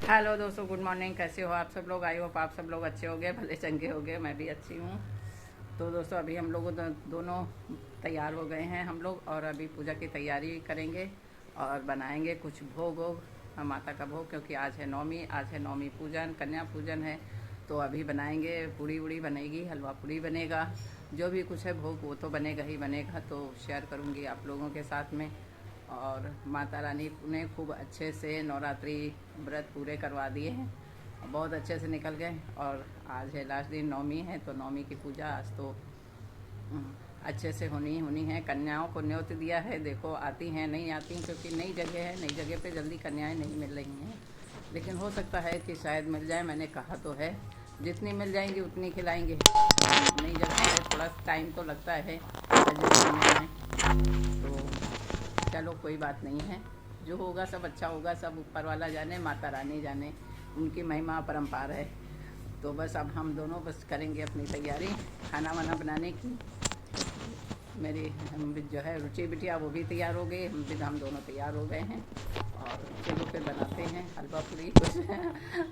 Hello दोस्तों, good morning. कैसे हो आप सब लोग? आई होप आप सब लोग अच्छे हो गए, भले चंगे हो गए। मैं भी अच्छी हूँ। तो दोस्तों, अभी हम लोग दोनों तैयार हो गए हैं हम लोग, और अभी पूजा की तैयारी करेंगे और बनाएंगे कुछ भोग वोग, माता का भोग, क्योंकि आज है नौमी। आज है नौमी पूजन, कन्या पूजन है। तो अभी बनाएंगे, पूड़ी उड़ी बनेगी, हलवा पूड़ी बनेगा, जो भी कुछ है भोग वो तो बनेगा ही बनेगा। तो शेयर करूँगी आप लोगों के साथ में। और माता रानी ने खूब अच्छे से नवरात्रि व्रत पूरे करवा दिए हैं, बहुत अच्छे से निकल गए। और आज है लास्ट दिन, नौमी है, तो नौमी की पूजा आज तो अच्छे से होनी है। कन्याओं को न्योत दिया है, देखो आती हैं नहीं आती, क्योंकि नई जगह है, नई जगह पे जल्दी कन्याएं नहीं मिल रही हैं। लेकिन हो सकता है कि शायद मिल जाए, मैंने कहा तो है जितनी मिल जाएंगी उतनी खिलाएंगे। नई जगह है, थोड़ा टाइम तो लगता है एडजस्ट करने में। तो चलो कोई बात नहीं है, जो होगा सब अच्छा होगा। सब ऊपर वाला जाने, माता रानी जाने, उनकी महिमा अपरंपार है। तो बस अब हम दोनों बस करेंगे अपनी तैयारी खाना वाना बनाने की। मेरी हम जो है रुचि बिटिया वो भी तैयार हो गई, हम दोनों तैयार हो गए हैं। और चलो फिर बनाते हैं हलवा पूरी कुछ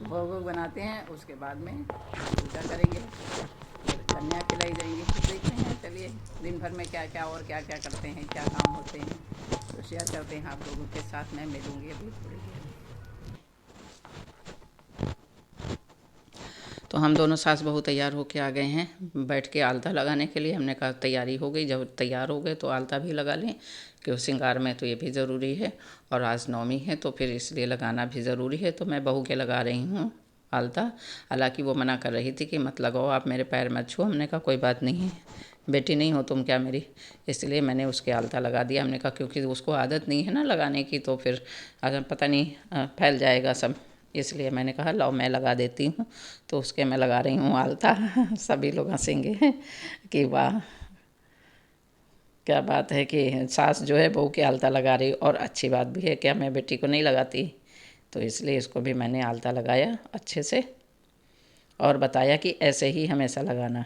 भोग वोग बनाते हैं, उसके बाद में पूजा करेंगे, फिर कन्या खिलाई जाएंगी। फिर देखते हैं, चलिए दिन भर में क्या क्या और क्या क्या करते हैं, क्या काम होते हैं, तो शेयर करते हैं आप लोगों के साथ। मैं मिलूँगी अभी थोड़ी देर में। तो हम दोनों सास बहू तैयार होके आ गए हैं बैठ के आलता लगाने के लिए। हमने कहा तैयारी हो गई, जब तैयार हो गए तो आलता भी लगा लें, क्यों श्रृंगार में तो ये भी ज़रूरी है। और आज नौमी है तो फिर इसलिए लगाना भी ज़रूरी है। तो मैं बहू के लगा रही हूँ आलता। हालांकि वो मना कर रही थी कि मत लगाओ, आप मेरे पैर मत छुओ। हमने कहा कोई बात नहीं है, बेटी नहीं हो तुम क्या मेरी, इसलिए मैंने उसके आलता लगा दिया। हमने कहा क्योंकि उसको आदत नहीं है ना लगाने की, तो फिर अगर पता नहीं फैल जाएगा सब, इसलिए मैंने कहा लाओ मैं लगा देती हूँ। तो उसके मैं लगा रही हूँ आलता सभी लोग हंसेंगे कि वाह क्या बात है कि सास जो है बहू के आलता लगा रही। और अच्छी बात भी है, क्या मैं बेटी को नहीं लगाती? तो इसलिए इसको भी मैंने आलता लगाया अच्छे से, और बताया कि ऐसे ही हमेशा लगाना।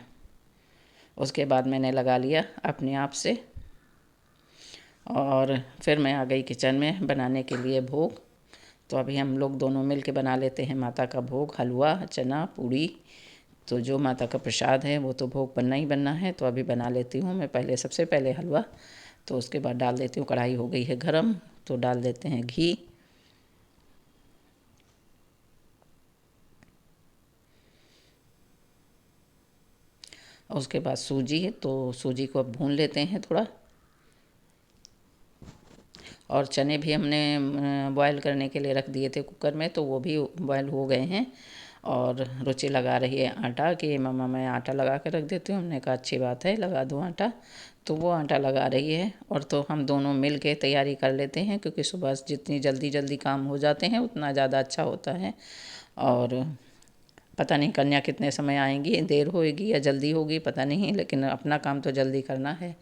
उसके बाद मैंने लगा लिया अपने आप से, और फिर मैं आ गई किचन में बनाने के लिए भोग। तो अभी हम लोग दोनों मिल के बना लेते हैं माता का भोग, हलवा चना पूड़ी। तो जो माता का प्रसाद है वो तो भोग बनना ही बनना है। तो अभी बना लेती हूँ मैं पहले, सबसे पहले हलवा। तो उसके बाद डाल देती हूँ, कढ़ाई हो गई है गरम, तो डाल देते हैं घी। और उसके बाद सूजी है, तो सूजी को अब भून लेते हैं थोड़ा। और चने भी हमने बॉयल करने के लिए रख दिए थे कुकर में, तो वो भी बॉयल हो गए हैं। और रुचि लगा रही है आटा कि मम्मा मैं आटा लगा कर रख देती हूँ। हमने कहा अच्छी बात है, लगा दो आटा। तो वो आटा लगा रही है। और तो हम दोनों मिल के तैयारी कर लेते हैं, क्योंकि सुबह जितनी जल्दी जल्दी काम हो जाते हैं उतना ज़्यादा अच्छा होता है। और पता नहीं कन्या कितने समय आएंगी, देर होएगी या जल्दी होगी पता नहीं, लेकिन अपना काम तो जल्दी करना है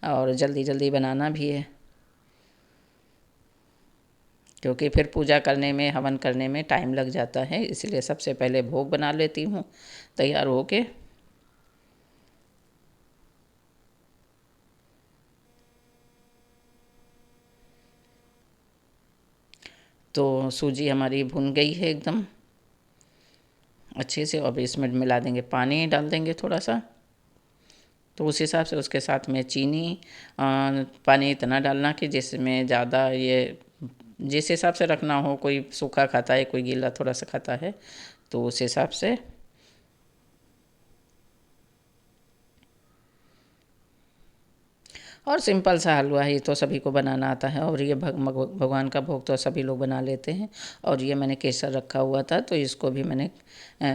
और जल्दी जल्दी बनाना भी है, क्योंकि फिर पूजा करने में हवन करने में टाइम लग जाता है। इसलिए सबसे पहले भोग बना लेती हूँ तैयार होके। तो सूजी हमारी भुन गई है एकदम अच्छे से। अब इसमें मिला देंगे पानी, डाल देंगे थोड़ा सा, तो उस हिसाब से उसके साथ में चीनी। पानी इतना डालना कि जिसमें ज़्यादा ये, जिस हिसाब से रखना हो, कोई सूखा खाता है कोई गीला थोड़ा सा खाता है, तो उस हिसाब से। और सिंपल सा हलवा ही तो सभी को बनाना आता है, और ये भगवान का भोग तो सभी लोग बना लेते हैं। और ये मैंने केसर रखा हुआ था, तो इसको भी मैंने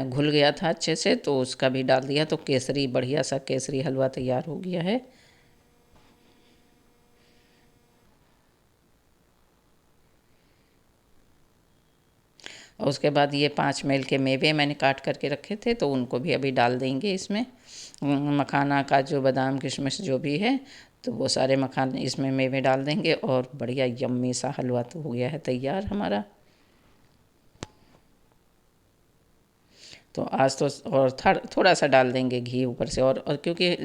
घुल गया था अच्छे से, तो उसका भी डाल दिया। तो केसरी बढ़िया सा केसरी हलवा तैयार हो गया है। और उसके बाद ये 5 मेल के मेवे मैंने काट करके रखे थे, तो उनको भी अभी डाल देंगे इसमें। मखाना काजू बादाम किशमिश जो भी है, तो वो सारे मखाने इसमें मेवे डाल देंगे, और बढ़िया यम्मी सा हलवा तो हो गया है तैयार हमारा। तो आज तो और थोड़ा सा डाल देंगे घी ऊपर से। और क्योंकि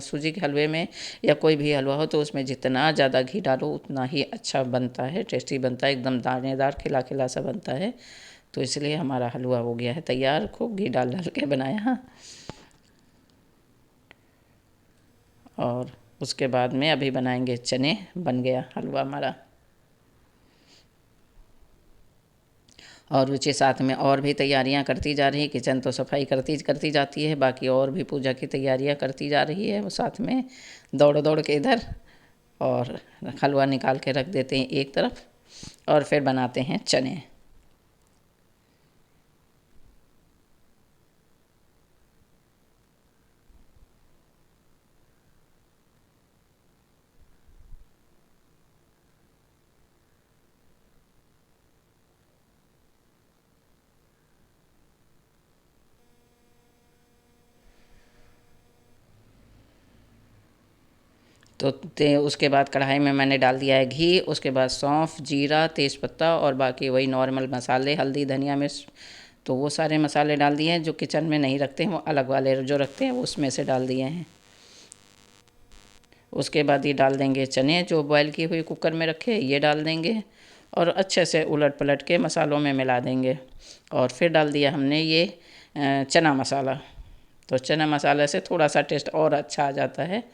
सूजी के हलवे में या कोई भी हलवा हो, तो उसमें जितना ज़्यादा घी डालो उतना ही अच्छा बनता है, टेस्टी बनता है, एकदम दानेदार खिला खिला सा बनता है। तो इसलिए हमारा हलवा हो गया है तैयार, खूब घी डाल डाल के बनाया। और उसके बाद में अभी बनाएंगे चने, बन गया हलवा हमारा। और रुचि साथ में और भी तैयारियां करती जा रही है, किचन तो सफाई करती करती जाती है, बाकी और भी पूजा की तैयारियां करती जा रही है वो साथ में, दौड़ दौड़ के इधर। और हलवा निकाल के रख देते हैं एक तरफ और फिर बनाते हैं चने। तो उसके बाद कढ़ाई में मैंने डाल दिया है घी, उसके बाद सौंफ, जीरा, तेज़पत्ता और बाकी वही नॉर्मल मसाले, हल्दी, धनिया, मिर्च, तो वो सारे मसाले डाल दिए हैं। जो किचन में नहीं रखते हैं वो अलग वाले जो रखते हैं वो उसमें से डाल दिए हैं। उसके बाद ये डाल देंगे चने जो बॉयल किए हुए कुकर में रखे, ये डाल देंगे और अच्छे से उलट पलट के मसालों में मिला देंगे। और फिर डाल दिया हमने ये चना मसाला। तो चना मसाला से थोड़ा सा टेस्ट और अच्छा आ जाता है।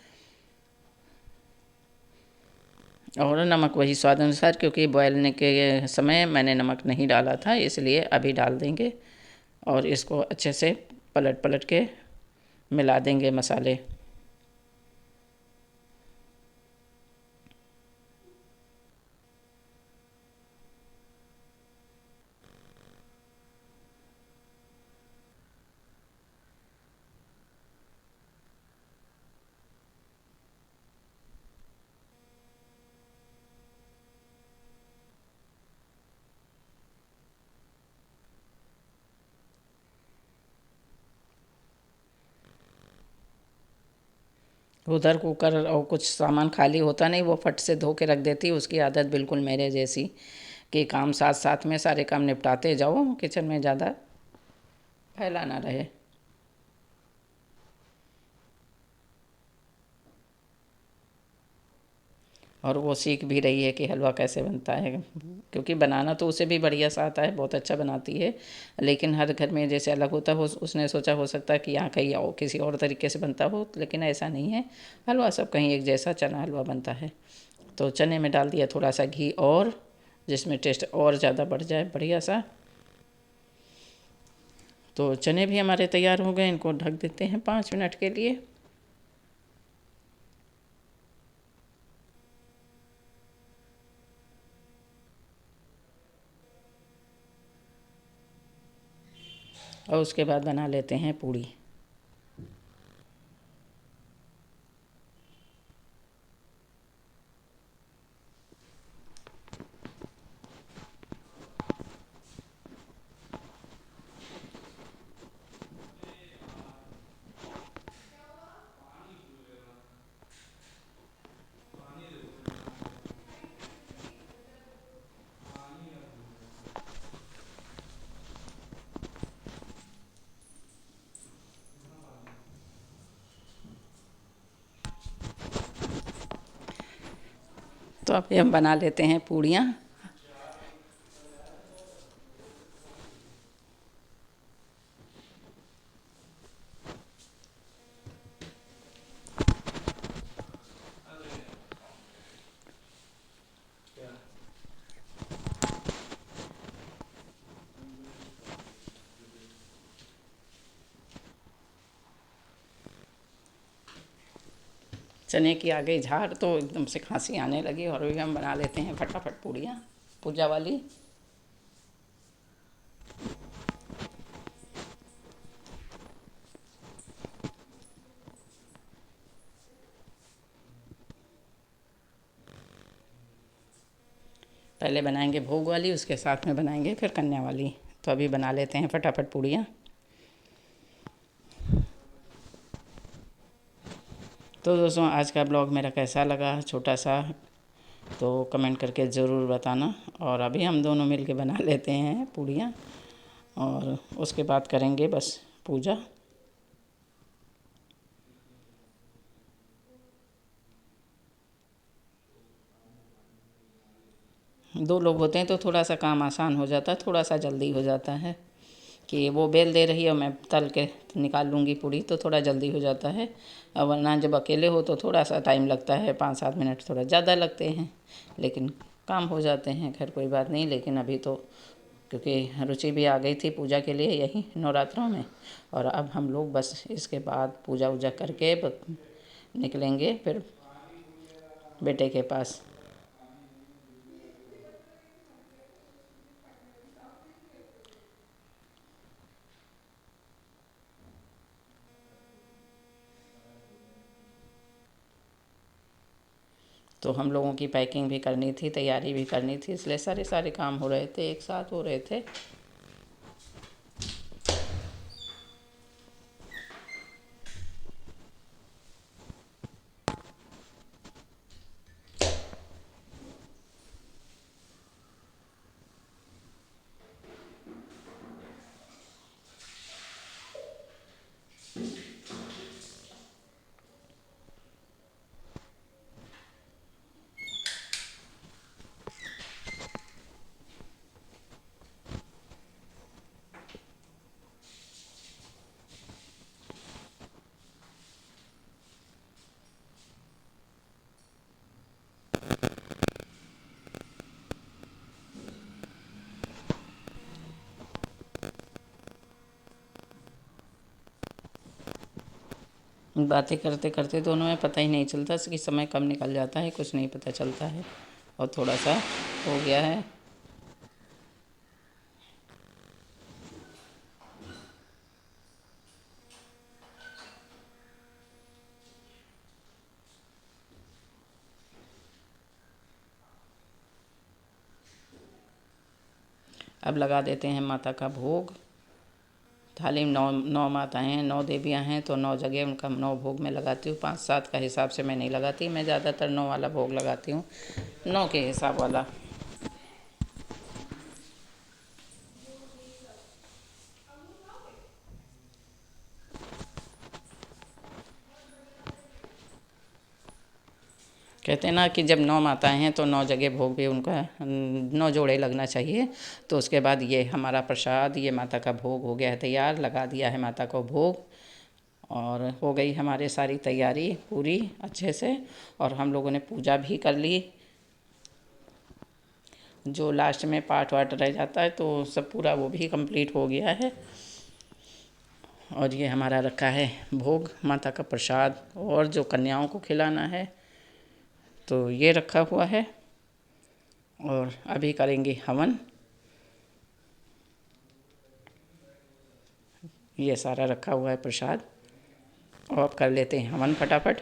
और नमक वही स्वाद अनुसार, क्योंकि बॉयलने के समय मैंने नमक नहीं डाला था, इसलिए अभी डाल देंगे। और इसको अच्छे से पलट पलट के मिला देंगे मसाले। उधर कुकर और कुछ सामान खाली होता नहीं, वो फट से धो के रख देती है। उसकी आदत बिल्कुल मेरे जैसी, कि काम साथ साथ में सारे काम निपटाते जाओ, किचन में ज़्यादा फैला ना रहे। और वो सीख भी रही है कि हलवा कैसे बनता है, क्योंकि बनाना तो उसे भी बढ़िया सा आता है, बहुत अच्छा बनाती है। लेकिन हर घर में जैसे अलग होता हो, उसने सोचा हो सकता है कि यहाँ कहीं और किसी और तरीके से बनता हो, लेकिन ऐसा नहीं है। हलवा सब कहीं एक जैसा चना हलवा बनता है। तो चने में डाल दिया थोड़ा सा घी और, जिसमें टेस्ट और ज़्यादा बढ़ जाए बढ़िया सा। तो चने भी हमारे तैयार हो गए, इनको ढक देते हैं 5 मिनट के लिए। और उसके बाद बना लेते हैं पूड़ी। तो अभी हम बना लेते हैं पूड़ियाँ। चने की आ गई झाड़ तो एकदम से खांसी आने लगी, और अभी हम बना लेते हैं फटाफट पूड़ियाँ पूजा वाली। पहले बनाएंगे भोग वाली, उसके साथ में बनाएंगे फिर कन्या वाली। तो अभी बना लेते हैं फटाफट पूड़ियाँ। तो दोस्तों आज का ब्लॉग मेरा कैसा लगा, छोटा सा, तो कमेंट करके ज़रूर बताना। और अभी हम दोनों मिल के बना लेते हैं पूड़ियाँ, और उसके बाद करेंगे बस पूजा। दो लोग होते हैं तो थोड़ा सा काम आसान हो जाता है, थोड़ा सा जल्दी हो जाता है कि वो बेल दे रही है और मैं तल के निकाल लूँगी पूड़ी, तो थोड़ा जल्दी हो जाता है। और वरना जब अकेले हो तो थोड़ा सा टाइम लगता है, 5-7 मिनट थोड़ा ज़्यादा लगते हैं, लेकिन काम हो जाते हैं। खैर कोई बात नहीं। लेकिन अभी तो क्योंकि रुचि भी आ गई थी पूजा के लिए यही नवरात्रों में, और अब हम लोग बस इसके बाद पूजा वूजा करके निकलेंगे फिर बेटे के पास। तो हम लोगों की पैकिंग भी करनी थी, तैयारी भी करनी थी, इसलिए सारे काम हो रहे थे, एक साथ हो रहे थे। बातें करते करते दोनों में पता ही नहीं चलता कि समय कब निकल जाता है, कुछ नहीं पता चलता है। और थोड़ा सा हो गया है। अब लगा देते हैं माता का भोग। थाली में नौ माताएँ हैं, 9 देवियाँ हैं, तो 9 जगह उनका 9 भोग मैं लगाती हूँ। 5-7 का हिसाब से मैं नहीं लगाती, मैं ज़्यादातर 9 वाला भोग लगाती हूँ, 9 के हिसाब वाला। कहते हैं ना कि जब 9 माताएँ हैं तो 9 जगह भोग भी उनका 9 जोड़े लगना चाहिए। तो उसके बाद ये हमारा प्रसाद, ये माता का भोग हो गया है तैयार, लगा दिया है माता को भोग, और हो गई हमारी सारी तैयारी पूरी अच्छे से। और हम लोगों ने पूजा भी कर ली। जो लास्ट में पाठ वाठ रह जाता है तो सब पूरा वो भी कंप्लीट हो गया है। और ये हमारा रखा है भोग, माता का प्रसाद, और जो कन्याओं को खिलाना है तो ये रखा हुआ है। और अभी करेंगे हवन। ये सारा रखा हुआ है प्रसाद, और अब कर लेते हैं हवन फटाफट।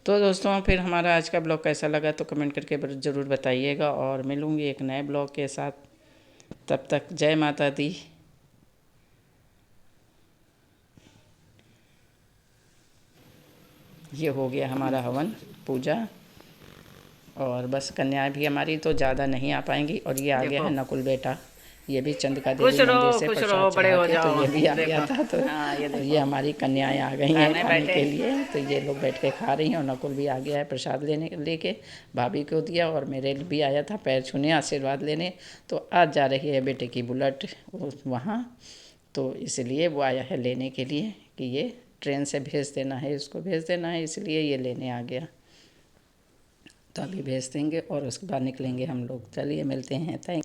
तो दोस्तों फिर हमारा आज का ब्लॉग कैसा लगा तो कमेंट करके ज़रूर बताइएगा, और मिलूँगी एक नए ब्लॉग के साथ। तब तक जय माता दी। ये हो गया हमारा हवन पूजा, और बस कन्याएं भी हमारी तो ज़्यादा नहीं आ पाएंगी। और ये आ गया है नकुल बेटा, ये भी चंद्रिका देवी मंदिर से प्रसाद चढ़ा के, तो ये भी आ गया था। तो ये हमारी कन्याएं आ गई हैं खाने के लिए। तो ये लोग बैठ के खा रही हैं, और नकुल भी आ गया है प्रसाद लेके। भाभी को दिया और मेरे भी आया था पैर छूने, आशीर्वाद लेने। तो आज जा रही है बेटे की बुलेट वहाँ, तो इसलिए वो आया है लेने के लिए कि ये ट्रेन से भेज देना है, इसको भेज देना है, इसलिए ये लेने आ गया। तो अभी भेज देंगे और उसके बाद निकलेंगे हम लोग। चलिए मिलते हैं। थैंक